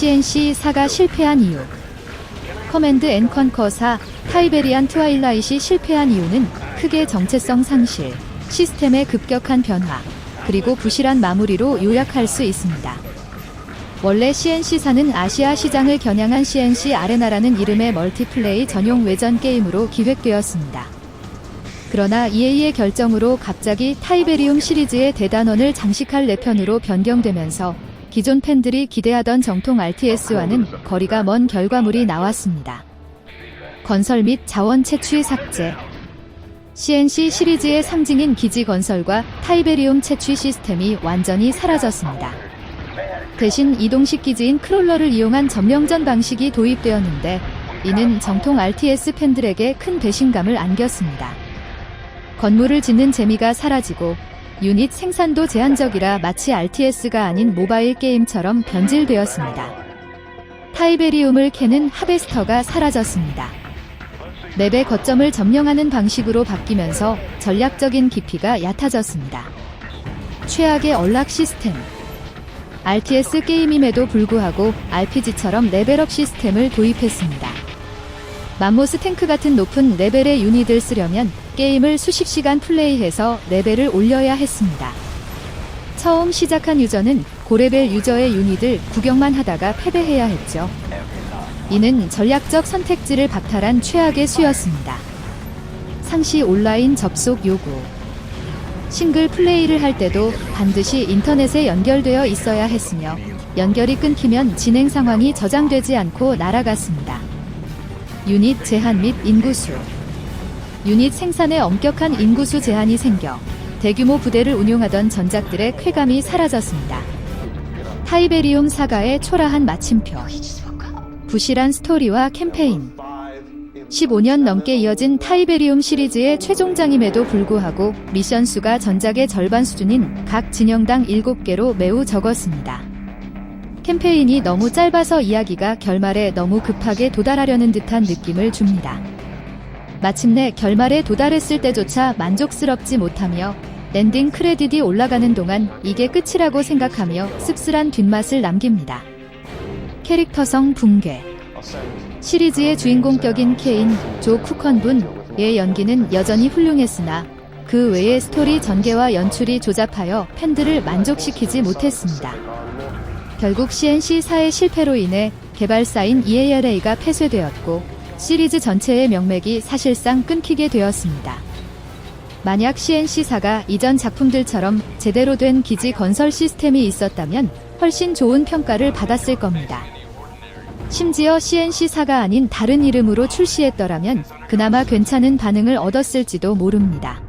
CNC4가 실패한 이유. 커맨드 앤 컨커4 타이베리안 트와일라잇이 실패한 이유는 크게 정체성 상실, 시스템의 급격한 변화, 그리고 부실한 마무리로 요약할 수 있습니다. 원래 CNC4는 아시아 시장을 겨냥한 CNC 아레나라는 이름의 멀티플레이 전용 외전 게임으로 기획되었습니다. 그러나 EA의 결정으로 갑자기 타이베리움 시리즈의 대단원을 장식할 내편으로 변경되면서 기존 팬들이 기대하던 정통 RTS와는 거리가 먼 결과물이 나왔습니다. 건설 및 자원 채취 삭제. CNC 시리즈의 상징인 기지 건설과 타이베리움 채취 시스템이 완전히 사라졌습니다. 대신 이동식 기지인 크롤러를 이용한 점령전 방식이 도입되었는데 이는 정통 RTS 팬들에게 큰 배신감을 안겼습니다. 건물을 짓는 재미가 사라지고 유닛 생산도 제한적이라 마치 RTS가 아닌 모바일 게임처럼 변질되었습니다. 타이베리움을 캐는 하베스터가 사라졌습니다. 맵의 거점을 점령하는 방식으로 바뀌면서 전략적인 깊이가 얕아졌습니다. 최악의 언락 시스템. RTS 게임임에도 불구하고 RPG처럼 레벨업 시스템을 도입했습니다. 맘모스 탱크 같은 높은 레벨의 유닛을 쓰려면 게임을 수십 시간 플레이해서 레벨을 올려야 했습니다. 처음 시작한 유저는 고레벨 유저의 유닛을 구경만 하다가 패배해야 했죠. 이는 전략적 선택지를 박탈한 최악의 수였습니다. 상시 온라인 접속 요구. 싱글 플레이를 할 때도 반드시 인터넷에 연결되어 있어야 했으며 연결이 끊기면 진행 상황이 저장되지 않고 날아갔습니다. 유닛 제한 및 인구수. 유닛 생산에 엄격한 인구수 제한이 생겨 대규모 부대를 운용하던 전작들의 쾌감이 사라졌습니다. 타이베리움 사가의 초라한 마침표. 부실한 스토리와 캠페인. 15년 넘게 이어진 타이베리움 시리즈의 최종장임에도 불구하고 미션 수가 전작의 절반 수준인 각 진영당 7개로 매우 적었습니다. 캠페인이 너무 짧아서 이야기가 결말에 너무 급하게 도달하려는 듯한 느낌을 줍니다. 마침내 결말에 도달했을 때조차 만족스럽지 못하며 랜딩 크레딧이 올라가는 동안 이게 끝이라고 생각하며 씁쓸한 뒷맛을 남깁니다. 캐릭터성 붕괴. 시리즈의 주인공격인 케인, 조 쿠컨분의 연기는 여전히 훌륭했으나 그 외의 스토리 전개와 연출이 조잡하여 팬들을 만족시키지 못했습니다. 결국 CNC4의 실패로 인해 개발사인 EARA가 폐쇄되었고 시리즈 전체의 명맥이 사실상 끊기게 되었습니다. 만약 CNC4가 이전 작품들처럼 제대로 된 기지 건설 시스템이 있었다면 훨씬 좋은 평가를 받았을 겁니다. 심지어 CNC4가 아닌 다른 이름으로 출시했더라면 그나마 괜찮은 반응을 얻었을지도 모릅니다.